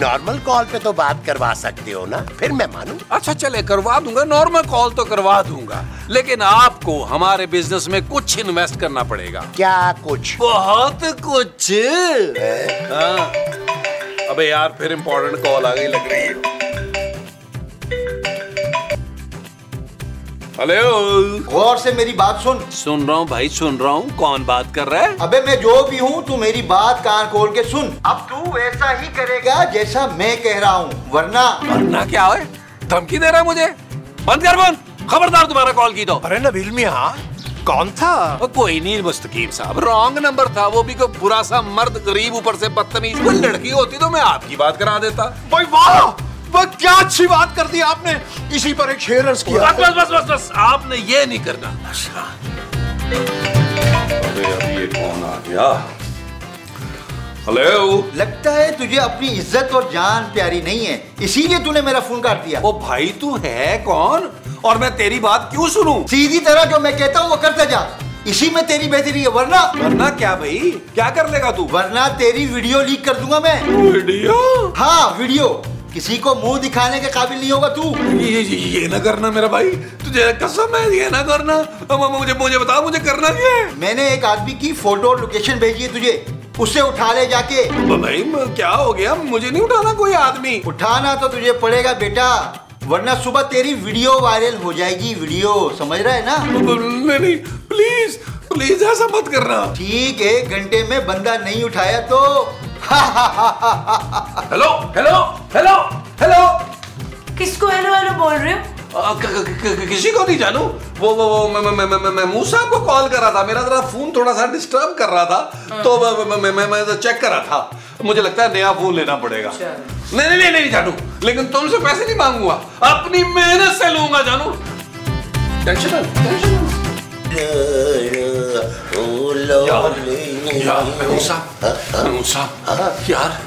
नॉर्मल कॉल पे तो बात करवा सकते हो ना, फिर मैं मानूं। अच्छा चले, करवा दूंगा, नॉर्मल कॉल तो करवा दूंगा, लेकिन आपको हमारे बिजनेस में कुछ इन्वेस्ट करना पड़ेगा। क्या कुछ? बहुत कुछ। हाँ। अबे यार, फिर इंपॉर्टेंट कॉल आ गई लग रही है। हेलो, गौर से मेरी बात सुन। सुन रहा हूँ भाई, सुन रहा हूँ। कौन बात कर रहा है? अबे मैं जो भी हूँ, तू मेरी बात कान खोल के सुन। अब तू वैसा ही करेगा जैसा मैं कह रहा हूँ, वरना क्या है? धमकी दे रहा है मुझे? बंद कर फोन, खबरदार दोबारा कॉल की तो। अरे नबील मियाँ, कौन था? कोई नहीं मुस्तकीम साहब, रॉन्ग नंबर था, वो भी कोई बुरा सा मर्द, गरीब, ऊपर से बदतमीज। कोई लड़की होती तो मैं आपकी बात करा देता। भाई वाह, वह क्या अच्छी बात कर दी आपने, इसी पर एक शेर अर्ज किया। बस बस बस बस, आपने ये नहीं करना। अबे अब ये कौन आ गया? हेलो, लगता है तुझे अपनी इज्जत और जान प्यारी नहीं है, इसीलिए तूने मेरा फोन काट दिया। ओ भाई, तू है कौन और मैं तेरी बात क्यों सुनूं? सीधी तरह जो मैं कहता हूँ वो करता जा, इसी में तेरी बेहतरी है। वरना क्या भाई, क्या कर लेगा तू? वरना तेरी वीडियो लीक कर दूंगा मैं। वीडियो? हाँ वीडियो, किसी को मुंह दिखाने के काबिल नहीं होगा तू। ये ना करना मेरा भाई, तुझे कसम है, ये ना करना। मुझे बता, मुझे करना क्या है? मैंने एक आदमी की फोटो और लोकेशन भेजी है तुझे, उससे उठा ले जाके। भाई क्या हो गया? मुझे नहीं उठाना कोई आदमी। उठाना तो तुझे पड़ेगा बेटा, वरना सुबह तेरी वीडियो वायरल हो जाएगी। वीडियो समझ रहा है ना? नहीं, प्लीज प्लीज ऐसा मत करना। ठीक है, 1 घंटे में बंदा नहीं उठाया तो हेलो हेलो हेलो हेलो, किसको हेलो हेलो बोल रहे हो? किसी को नहीं जानू। वो मैं मूसा को कॉल कर रहा था, मेरा जरा फोन थोड़ा सा डिस्टर्ब कर रहा था, तो मैं चेक कर रहा था। मुझे लगता है नया फोन लेना पड़ेगा। नहीं जानू, लेकिन तुमसे पैसे नहीं मांगूंगा, अपनी मेहनत से लूंगा जानू। टेंशन यार,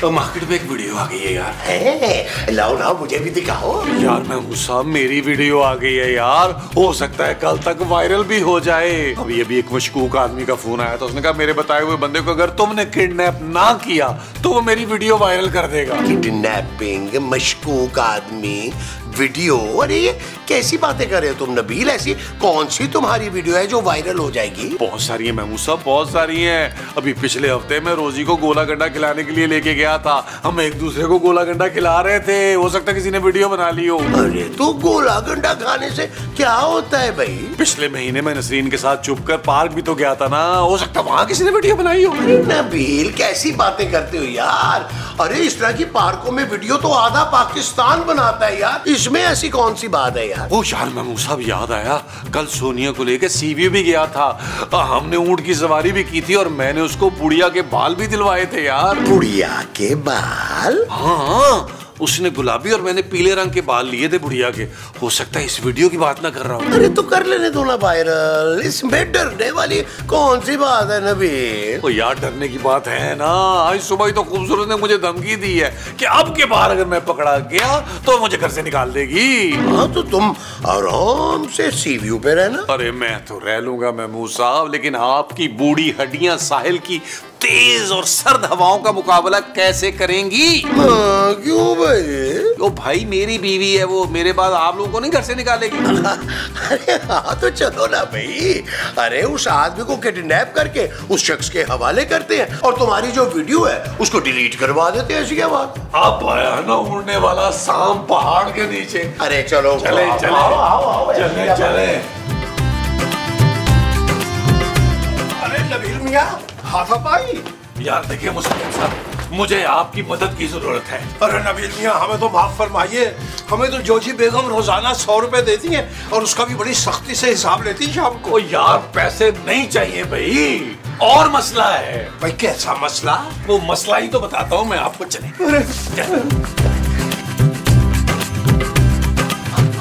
मार्केट में एक वीडियो आ गई है यार। लाओ मुझे भी दिखाओ यार। मैं मेरी वीडियो आ गई है यार, हो सकता है कल तक वायरल भी हो जाए। अभी एक मशकूक आदमी का फोन आया था, उसने कहा मेरे बताए हुए बंदे को अगर तुमने किडनैप ना किया तो वो मेरी वीडियो वायरल कर देगा। किडनैपिंग, मशकूक आदमी, वीडियो? अरे ये कैसी बातें कर रहे हो तुम नबील? ऐसी कौन सी तुम्हारी वीडियो है जो वायरल हो जाएगी? बहुत सारी है महमूद साहब, बहुत सारी हैं। अभी पिछले हफ्ते मैं रोजी को गोला गंडा खिलाने के लिए लेके गया था, हम एक दूसरे को गोला गंडा खिला रहे थे, हो सकता है किसी ने वीडियो बना ली हो। अरे तो गोला गंडा खाने से क्या होता है भाई? पिछले महीने मैं नसरीन के साथ चुप कर पार्क भी तो गया था ना, हो सकता है वहाँ किसी ने वीडियो बनाई हो। नबील कैसी बातें करते हो यार? अरे इस तरह की पार्कों में वीडियो तो आधा पाकिस्तान बनाता है यार, इसमें ऐसी कौन सी बात है यार? वो यार महमूद साहब, याद आया, कल सोनिया को लेके सीवीयू भी गया था, हमने ऊंट की सवारी भी की थी और मैंने उसको बुढ़िया के बाल भी दिलवाए थे यार। बुढ़िया के बाल? हाँ, उसने गुलाबी और मैंने पीले रंग के बाल लिए थे बुढ़िया के। हो सकता है इस वीडियो की बात ना कर रहा हूँ। अरे तो कर लेने दो ना वायरल, इसमें डरने वाली कौन सी बात है नबील? तो यार डरने की बात है ना, आज सुबह ही तो खूबसूरत ने मुझे धमकी दी है कि अब के बाहर अगर मैं पकड़ा गया तो मुझे घर से निकाल देगी। हाँ तो तुम आराम से सीवीयू पे रहना। अरे मैं तो रह लूंगा महमूद साहब, लेकिन आपकी बूढ़ी हड्डियां साहिल की तेज और सर्द हवाओं का मुकाबला कैसे करेंगी? क्यों भाई? ओ भाई मेरी बीवी है वो, मेरे बाद आप लोगों को नहीं घर से निकालेगी। अरे हाँ तो चलो ना भाई। अरे उस आदमी को किडनैप करके उस शख्स के हवाले करते हैं और तुम्हारी जो वीडियो है उसको डिलीट करवा देते हैं। ऐसी क्या बात? अब आया ना उड़ने वाला सांप पहाड़ के नीचे। अरे चलो चले चले आओ, चले चले। अरे नबील मियां, हाथापाई। यार देखिए मुस्तकीम साहब, मुझे आपकी मदद की जरूरत है। अरे नबील मियां, हमें तो माफ फरमाइए, हमें तो जोजी बेगम रोजाना 100 रुपए देती हैं और उसका भी बड़ी सख्ती से हिसाब लेती है शाम को। यार पैसे नहीं चाहिए भाई, और मसला है। भाई कैसा मसला? वो मसला ही तो बताता हूँ मैं आपको। चले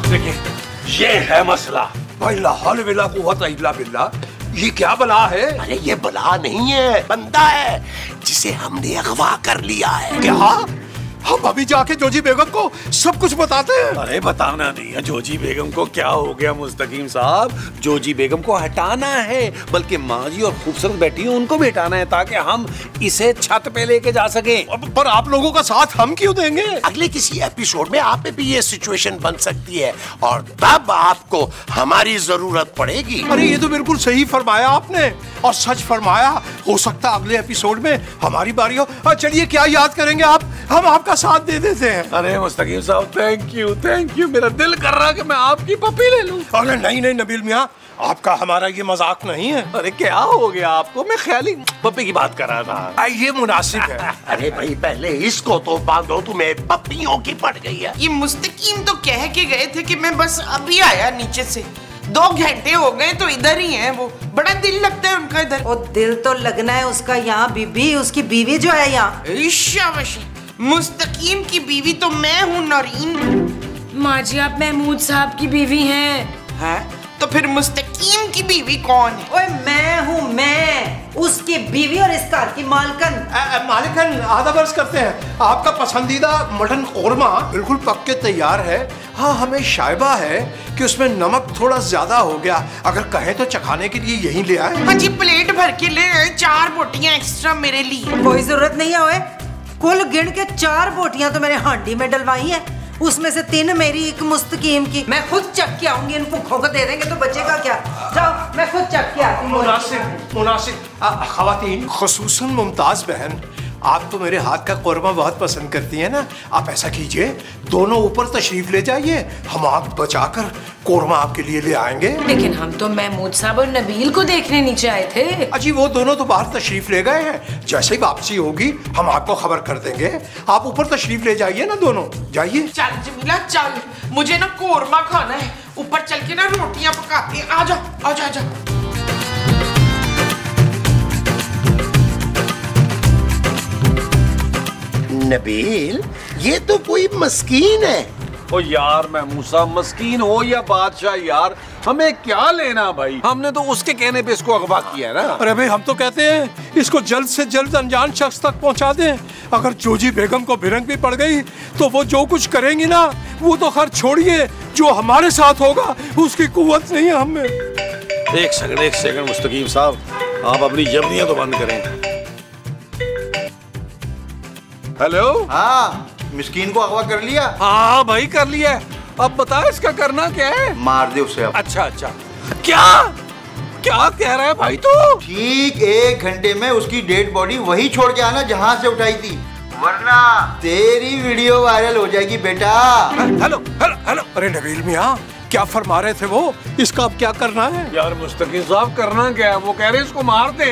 देखिए, ये है मसला। भाई ला हौल वला कुव्वत इल्ला बिल्लाह, ये क्या बला है? अरे ये बला नहीं है, बंदा है जिसे हमने अगवा कर लिया है। क्या? हम अभी जाके जोजी बेगम को सब कुछ बताते हैं? अरे बताना नहीं है जोजी बेगम को। क्या हो गया मुस्तकीम साहब, जोजी बेगम को हटाना है, बल्कि माँ जी और खूबसूरत बैठी है उनको भी हटाना है ताकि हम इसे छत पे लेके जा सके। पर आप लोगों का साथ हम क्यों देंगे? अगले किसी एपिसोड में आप पे भी ये सिचुएशन बन सकती है और तब आपको हमारी जरूरत पड़ेगी। अरे ये तो बिल्कुल सही फरमाया आपने और सच फरमाया। हो सकता अगले एपिसोड में हमारी बारी हो। चलिए क्या याद करेंगे आप, हम आपका साथ दे देते हैं। अरे मुस्तकीम साहब थैंक यू। मेरा दिल कर रहा है कि मैं आपकी पप्पी ले लूं। अरे नहीं नहीं नबील मियां, आपका हमारा ये मजाक नहीं है। अरे क्या हो गया आपको, मैं ख्याली पप्पी की बात कर रहा था। ये मुनासिब है। अरे भाई पहले इसको तो बांधो, तुम्हें पप्पियों की पड़ गई है। ये मुस्तकीम तो कह के गए थे कि मैं बस अभी आया नीचे से, 2 घंटे हो गए तो इधर ही हैं वो। बड़ा दिल लगता है उनका इधर। और दिल तो लगना है उसका यहाँ, बीबी उसकी बीवी जो है यहाँ। शाबाशी, मुस्तकीम की बीवी तो मैं हूँ नौरीन। माँ जी आप महमूद साहब की बीवी हैं। हैं? तो फिर मुस्तकीम की बीवी कौन है? ओए मैं हूँ, मैं उसकी बीवी और इस कार की मालकन। मालिकन आधा बर्स करते हैं। आपका पसंदीदा मटन कोरमा बिल्कुल पक के तैयार है। हाँ हमें शायबा है कि उसमें नमक थोड़ा ज्यादा हो गया, अगर कहें तो चखाने के लिए यहीं ले आए। हाँ जी प्लेट भर के ले आए, 4 बोटियां एक्स्ट्रा मेरे लिए। कोई जरूरत नहीं है ओए, कुल गिन के 4 बोटियां तो मैंने हांडी में डलवाई हैं, उसमें से 3 मेरी, 1 मुस्तकीम की। मैं खुद चख के आऊंगी, इन भूखों को दे देंगे तो बचेगा क्या। जाओ मैं खुद चख के आती हूँ। मुनासिब ख़वातीन, खुसूसन मुमताज बहन, आप तो मेरे हाथ का कोरमा बहुत पसंद करती हैं ना। आप ऐसा कीजिए, दोनों ऊपर तशरीफ ले जाइए, हम आग बचाकर कोरमा आपके लिए ले आएंगे। लेकिन हम तो महमूद साहब और नबील को देखने नीचे आए थे। अजी वो दोनों तो बाहर तशरीफ ले गए हैं, जैसे ही वापसी होगी हम आपको खबर कर देंगे। आप ऊपर तशरीफ ले जाइए ना, दोनों जाइए। चल जमीला चल, मुझे ना कोरमा खाना है, ऊपर चल के ना रोटियां पकाते हैं। आजा आजा आजा। नबील ये तो कोई मस्कीन है। ओ यार महमूद साहब, मस्कीन हो या बादशाह यार, हमें क्या लेना भाई, हमने तो उसके कहने पे इसको अगवा किया ना। अरे भाई हम तो कहते हैं इसको जल्द से जल्द अनजान शख्स तक पहुंचा दें। अगर जोजी बेगम को भिरंग भी पड़ गई तो वो जो कुछ करेंगी ना, वो तो खैर छोड़िए, जो हमारे साथ होगा उसकी कुव्वत नहीं है हमें। एक सेकंड मुस्तकीम साहब, आप अपनी जबनियां तो बंद करें। हेलो। हाँ मिस्कीन को अगवा कर लिया। हाँ भाई कर लिया। अब बता इसका करना क्या है। मार दे उसे अब। अच्छा क्या क्या कह रहा है भाई तू? ठीक 1 घंटे में उसकी डेड बॉडी वही छोड़ के आना जहाँ से उठाई थी, वरना तेरी वीडियो वायरल हो जाएगी बेटा। हेलो। अरे नबील मियाँ क्या फरमा रहे थे वो, इसका अब क्या करना है? यार मुस्तकीम साहब करना क्या है, वो कह रहे इसको मार दे।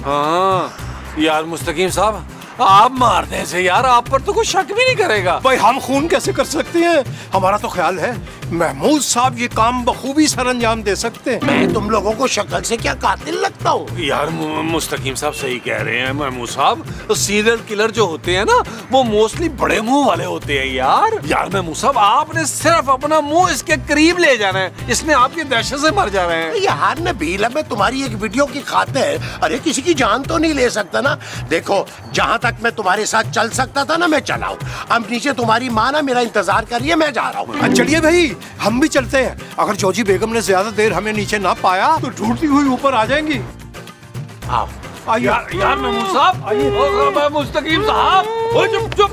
हाँ यार मुस्तकीम साहब आप मारने से यार आप पर तो कोई शक भी नहीं करेगा। भाई हम खून कैसे कर सकते हैं, हमारा तो ख्याल है महमूद साहब ये काम बखूबी सर अंजाम दे सकते हैं। मैं तुम लोगों को शक्ल से क्या कातिल लगता हूँ? यार मुस्तकीम साहब सही कह रहे हैं महमूद साहब, तो सीरियल किलर जो होते हैं ना वो मोस्टली बड़े मुंह वाले होते हैं यार महमूद साहब आपने सिर्फ अपना मुंह इसके करीब ले जाना है, इसमें आपकी दहशत से मर जा रहे हैं। यार नबील मैं तुम्हारी एक वीडियो की खातिर अरे किसी की जान तो नहीं ले सकता ना। देखो जहाँ तक मैं तुम्हारे साथ चल सकता था ना मैं चला हूँ। अब नीचे तुम्हारी माँ ना मेरा इंतजार कर रही है, मैं जा रहा हूँ। चलिए भाई हम भी चलते हैं, अगर जोजी बेगम ने ज्यादा देर हमें नीचे ना पाया तो ढूंढती हुई ऊपर आ जाएंगी। यार महमूद साहब आइए। मुस्तकीम साहब चुप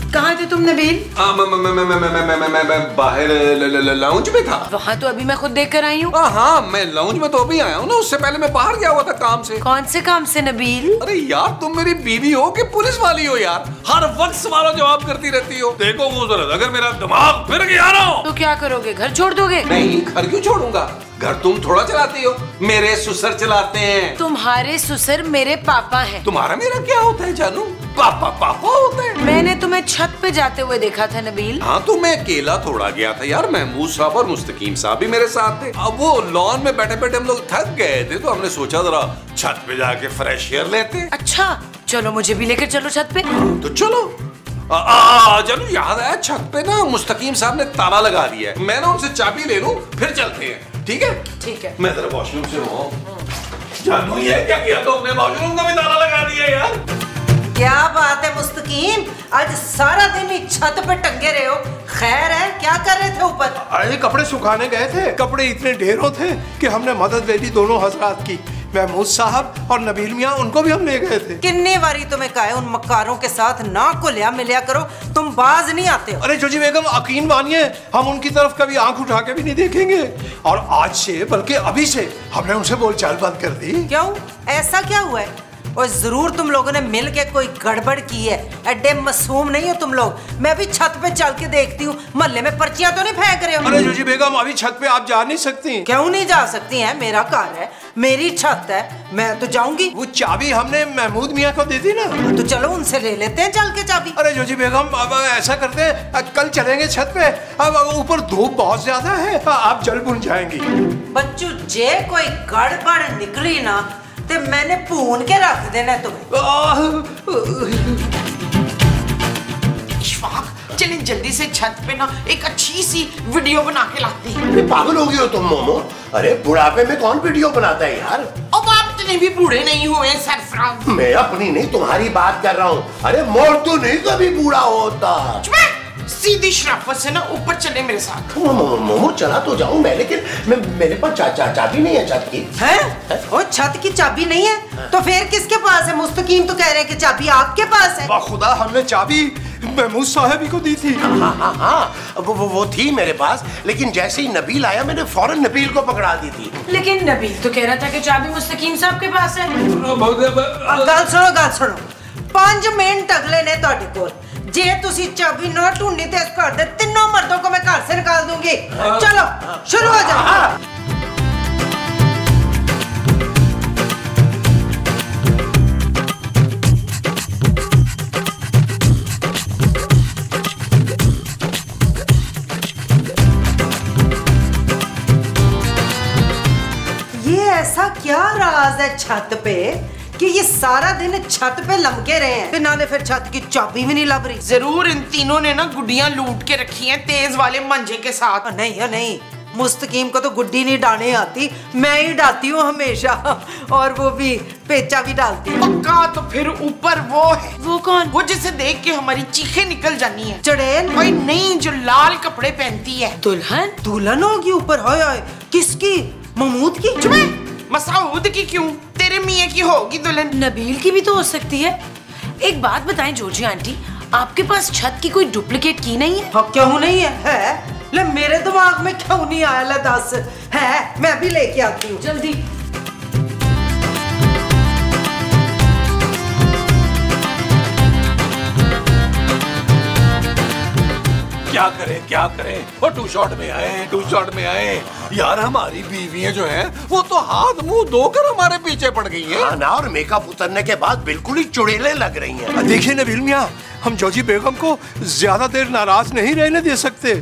कहाँ थे तुम नबील? मैं बाहर लाउंज में था। वहाँ तो अभी मैं खुद देख कर आई हूँ। हाँ, मैं लाउंज में तो अभी आया हूँ ना, उससे पहले मैं बाहर गया हुआ था काम से। कौन से काम से नबील? अरे यार, तुम मेरी बीवी हो कि पुलिस वाली हो यार? हर वक्त सवालों जवाब करती रहती हो। देखो मुजरत, अगर मेरा दिमाग फिर गया ना तो क्या करोगे? घर छोड़ दोगे? नहीं, घर क्यों छोड़ूंगा? घर तुम थोड़ा चलाती हो, मेरे ससुर चलाते हैं। तुम्हारे ससुर मेरे पापा हैं। तुम्हारा मेरा क्या होता है जानू? पापा पापा होता है। मैंने तुम्हें छत पे जाते हुए देखा था नबील। हाँ, तो मैं अकेला थोड़ा गया था यार। महमूद साहब और मुस्तकीम साहब भी मेरे साथ थे। अब वो लॉन में बैठे बैठे हम लोग थक गए थे, तो हमने सोचा जरा छत पे जाके फ्रेश एयर लेते हैं। अच्छा, चलो मुझे भी लेकर चलो छत पे। तो चलो। जानू, याद आया, छत पे ना मुस्तकीम साहब ने ताला लगा दिया है। मैं ना उनसे चाबी ले लूं, फिर चलते हैं। ठीक है? ठीक है। मैं जरा वॉशरूम से हूँ। जानू, ये क्या किया तुमने? वॉशरूम का भी ताला लगा दिया यार। क्या बात है मुस्तकीम, आज सारा दिन ही छत पे टंगे रहे हो। खैर है, क्या कर रहे थे ऊपर? अरे कपड़े सुखाने गए थे। कपड़े इतने ढेरों थे कि हमने मदद ले ली दोनों हजरात की। महमूद साहब और नबील मियाँ, उनको भी हम ले गए थे। कितनी बारी तुम्हें कहा है उन मक्कारों के साथ ना को लिया मिलिया करो, तुम बाज नहीं आते हो। अरे जोजी बेगम, यकीन मानिए, हम उनकी तरफ कभी आंख उठा के भी नहीं देखेंगे। और आज से, बल्कि अभी से, हमने उनसे बोलचाल बंद कर दी। क्यों? ऐसा क्या हुआ है? और जरूर तुम लोगों ने मिल के कोई गड़बड़ की है। एडे मासूम नहीं हो तुम लोग। मैं भी छत पे चल के देखती हूँ, महल्ले में पर्चियां तो नहीं फेंक रहे हो? अरे जोजी बेगम, अभी छत पे आप जा नहीं सकती। क्यों नहीं जा सकती हैं? मेरा घर है, मेरी छत है, मैं तो जाऊंगी। वो चाबी हमने महमूद मियाँ को दे दी ना। तो चलो उनसे ले लेते हैं चल के चाबी। अरे जोजी बेगम, अब ऐसा करते हैं, कल चलेंगे छत पे। अब ऊपर धूप बहुत ज्यादा है, आप जल बुन जाएंगी। बच्चू, जे कोई गड़बड़ निकली ना ते मैंने पून के रख देना तुम्हें। इशफाक, चलें जल्दी से छत पे ना एक अच्छी सी वीडियो बना के लाते हैं। पागल हो गई हो तुम मोमो? अरे बुढ़ापे में कौन वीडियो बनाता है यार? अब आप इतने भी बूढ़े नहीं हुए सरफराज। मैं अपनी नहीं तुम्हारी बात कर रहा हूँ। अरे मोर तो नहीं कभी बूढ़ा होता। सीधी शराफत से ना ऊपर चले मेरे साथ। मोमो, चला तो जाऊं मैं, लेकिन मेरे पास चाबी नहीं है छत की। है? ओ, छत की चाबी नहीं है तो फिर किसके पास है? मुस्तकीम तो कह रहे हैं कि चाबी आपके पास है। खुदा, हमने चाबी महमूद साहब को दी थी। हाँ, वो थी मेरे पास, लेकिन जैसे ही नबील आया मैंने फौरन नबील को पकड़ा दी थी। लेकिन नबील तो कह रहा था कि चाबी मुस्तकीम साहब के पास है। गल सुनो, 5 मिनट अगले ने ਤੁਹਾਡੇ ਕੋਲ। जे तुसी चाबी ना ढूंढी तो इस घर दे तीनों मर्दों को मैं घर से निकाल दूंगी। चलो शुरू हो जाओ। ये ऐसा क्या राज है छत पे कि ये सारा दिन छत पे लमके रहे हैं, नाले फिर छत की चाबी भी नहीं लग रही। जरूर इन तीनों ने ना गुड्डियां लूट के रखी हैं तेज वाले मंजे के साथ। नहीं, मुस्तकीम को तो गुड्डी नहीं डालनी आती, मैं ही डालती हूँ हमेशा, और वो भी पेचा भी डालती हूँ। पक्का? तो फिर ऊपर वो है। वो कौन? वो जिसे देख के हमारी चीखें निकल जानी है। चुड़ैल? भाई नहीं, जो लाल कपड़े पहनती है। दुल्हन? दुल्हन होगी ऊपर? हाय हाय, किसकी? महमूद की? मसूद की क्यों? तेरे मियाँ की होगी दुल्हन। नबील की भी तो हो सकती है। एक बात बताएं जॉर्जी आंटी, आपके पास छत की कोई डुप्लीकेट की नहीं है? हाँ, क्यों नहीं है? ले मेरे दिमाग में क्यों नहीं आया? ले दस है, मैं भी लेके आती हूँ जल्दी। क्या करें? वो टू शॉट में आए यार। हमारी बीवियां जो हैं वो तो हाथ मुंह धोकर हमारे पीछे पड़ गई हैं। हाँ ना, और मेकअप उतरने के बाद बिल्कुल ही चुड़ैलें लग रही हैं। देखिए नबील मियाँ, हम जोजी बेगम को ज्यादा देर नाराज नहीं रहने दे सकते,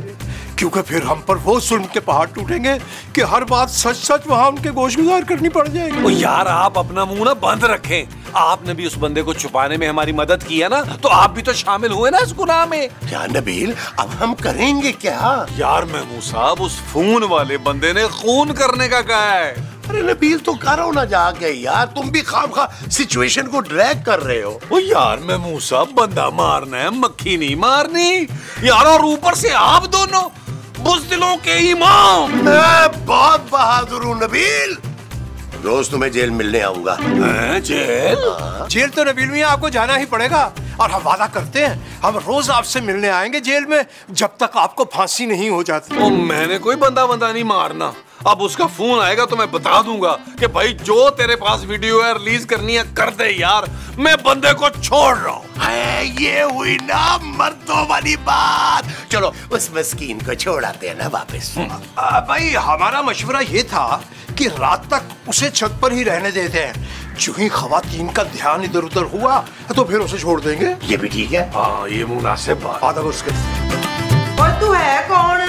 क्योंकि फिर हम पर वो जुल्म के पहाड़ टूटेंगे कि हर बात सच वहाँ उनके गोशगुजार करनी पड़ जाएगी। ओ यार, आप अपना मुंह ना बंद रखें। आपने भी उस बंदे को छुपाने में हमारी मदद की है ना, तो आप भी तो शामिल हुए ना इस गुनाह में। क्या नबील, अब हम करेंगे क्या? यार महमूद साहब, उस खून वाले बंदे ने खून करने का कहा है। अरे नबील, तो करो ना जाके यार, तुम भी खामखा सिचुएशन को ड्रैग कर रहे हो। ओ यार महमूद साहब, बंदा मारना है, मक्खी नहीं मारनी यार। और ऊपर से आप दोनों बुज़दिलों के इमाम। मैं बहुत बहादुर हूँ नबील, रोज तुम्हें जेल मिलने आऊंगा। जेल? जेल तो नबील मियां आपको जाना ही पड़ेगा, और हम वादा करते हैं हम रोज आपसे मिलने आएंगे जेल में, जब तक आपको फांसी नहीं हो जाती। ओ, मैंने कोई बंदा नहीं मारना। अब उसका फोन आएगा तो मैं बता दूंगा कि भाई जो तेरे पास वीडियो है रिलीज करनी है कर दे यार, मैं बंदे को छोड़ रहा हूँ। ये हुई ना मर्दों वाली बात। चलो उस मस्कीन को छोड़ाते हैं ना वापस। भाई हमारा मशवरा ये था कि रात तक उसे छत पर ही रहने देते हैं, जो ही खवातीन का ध्यान इधर उधर हुआ तो फिर उसे छोड़ देंगे। ये भी ठीक है। हाँ ये मुनासिब बात। आधा उसके। और तू है कौन?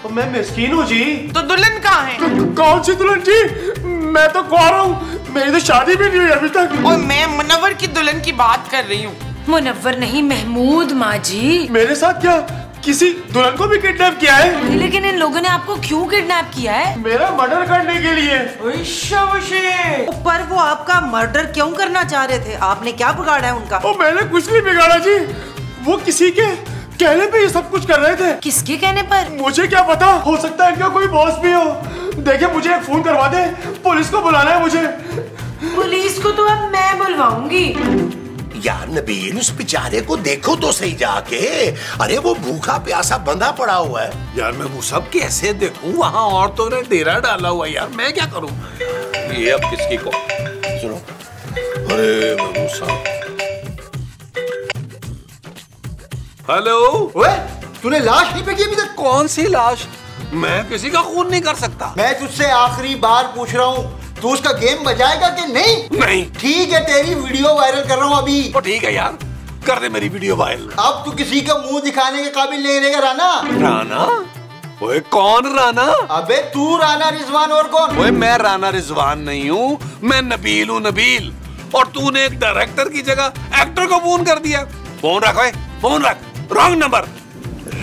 मैं मिस्कीन हूँ जी। तो दुल्हन कहाँ है? कौन सी दुल्हन जी? मैं तो कुंवारा हूँ, मेरी तो शादी भी नहीं हुई अभी तक। और मैं मुनव्वर की दुल्हन की बात कर रही हूँ। मुनव्वर नहीं, महमूद माँ जी। मेरे साथ क्या किसी दुल्हन को भी किडनैप किया है? लेकिन इन लोगों ने आपको क्यों किडनैप किया है? मेरा मर्डर करने के लिए। पर वो आपका मर्डर क्यों करना चाह रहे थे? आपने क्या बिगाड़ा है उनका? मैंने कुछ नहीं बिगाड़ा जी, वो किसी के कहने पे ये सब कुछ कर रहे थे। किसके कहने पर? मुझे क्या पता, हो सकता है इनका कोई बॉस भी हो। देखिए मुझे एक फोन करवा दे, पुलिस को बुलाना है मुझे। पुलिस को तो अब मैं बुलवाऊंगी। यार नबील उस बेचारे को देखो तो सही जाके, अरे वो भूखा प्यासा बंधा पड़ा हुआ है। यार मैं वो सब कैसे देखूं, वहाँ औरतों ने डेरा डाला हुआ है यार, मैं क्या करूं। ये अब किसकी को सुनो। अरे मूसा। हेलो। ओए, तूने लाश नहीं फेंकी अभी तक? कौन सी लाश? मैं किसी का खून नहीं कर सकता। मैं तुझसे आखिरी बार पूछ रहा हूँ, तू उसका गेम बजाएगा कि नहीं? नहीं। ठीक है, तेरी वीडियो वायरल कर रहा हूँ अभी। तो ठीक है यार, कर दे मेरी वीडियो वायरल। अब तू किसी का मुंह दिखाने के काबिल नहीं रहेगा राना। राना? ओए कौन राना? अबे तू राना रिजवान, और कौन? ओए मैं राना रिजवान नहीं हूँ, मैं नबील हूँ नबील। और तूने एक डायरेक्टर की जगह एक्टर को फोन कर दिया। फोन रख ओए, फोन रख। Wrong number.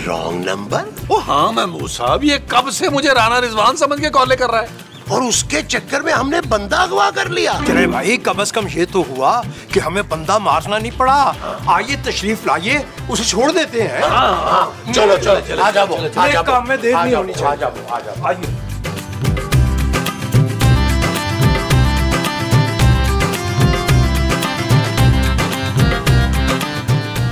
Wrong number? ओ हाँ महमूद साहब, ये कब से मुझे राना रिजवान समझ के कॉल कर रहा है, और उसके चक्कर में हमने बंदा अगवा कर लिया। अरे भाई कम से कम ये तो हुआ कि हमें बंदा मारना नहीं पड़ा। आइए तशरीफ लाइए, उसे छोड़ देते हैं। चलो चलो आ जाओ, आ जाओ। काम में देर नहीं होनी चाहिए। आ जाओ आइए।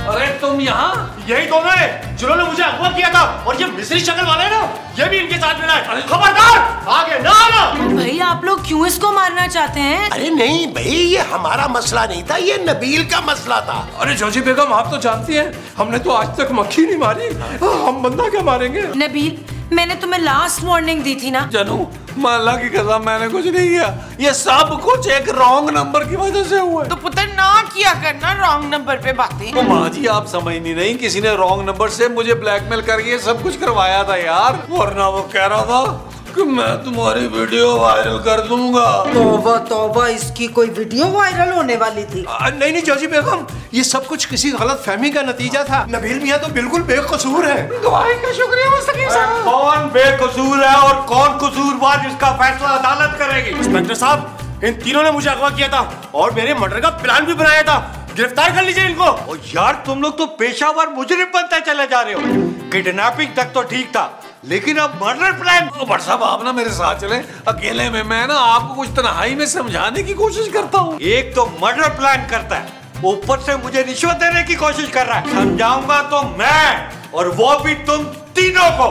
अरे तुम यहाँ? यही दोनों है जिन्होंने मुझे अगवा किया था, और ये मिस्री शक्ल वाले ना, ये भी इनके साथ मिला है। खबरदार आगे ना आना। भाई आप लोग क्यों इसको मारना चाहते हैं? अरे नहीं भाई, ये हमारा मसला नहीं था, ये नबील का मसला था। अरे जोजी बेगम आप तो जानती हैं, हमने तो आज तक मक्खी नहीं मारी, हम बंदा क्या मारेंगे? नबील, मैंने तुम्हें लास्ट वार्निंग दी थी ना। जानू अल्लाह की कसम मैंने कुछ नहीं किया, ये सब कुछ एक रॉन्ग नंबर की वजह से हुआ है। तो पुत्र ना किया करना रॉन्ग नंबर पे बातें। तो माँ जी आप समझ नहीं, किसी ने रॉन्ग नंबर से मुझे ब्लैकमेल करके सब कुछ करवाया था यार, वरना वो कह रहा था कि मैं तुम्हारी वीडियो वायरल कर दूंगा। तौबा तौबा, इसकी कोई वीडियो वायरल होने वाली थी? नहीं जोजी बेगम, ये सब कुछ किसी गलत फहमी का नतीजा था। नबील मियां तो बिल्कुल बेकसूर है। दुआई का शुक्रिया मुस्तकीम साहब। कौन बेकसूर है और कौन कसूरवार, इसका फैसला अदालत करेगी। इंस्पेक्टर साहब, इन तीनों ने मुझे अगवा किया था और मेरे मर्डर का प्लान भी बनाया था, गिरफ्तार कर लीजिए इनको। ओ यार तुम लोग तो पेशावर मुजरिम बनते चले जा रहे हो। किडनैपिंग तक तो ठीक था, लेकिन अब मर्डर प्लान। भट्ट साहब आप ना मेरे साथ चले, अकेले में मैं ना आपको कुछ तन्हाई में समझाने की कोशिश करता हूँ। एक तो मर्डर प्लान करता है, ऊपर से मुझे रिश्वत देने की कोशिश कर रहा है। समझाऊंगा तो मैं, और वो भी तुम तीनों को।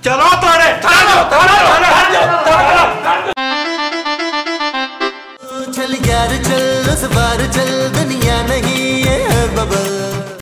चलो थाने। चल यार चल, उस बार चल, दुनिया नहीं है बबल।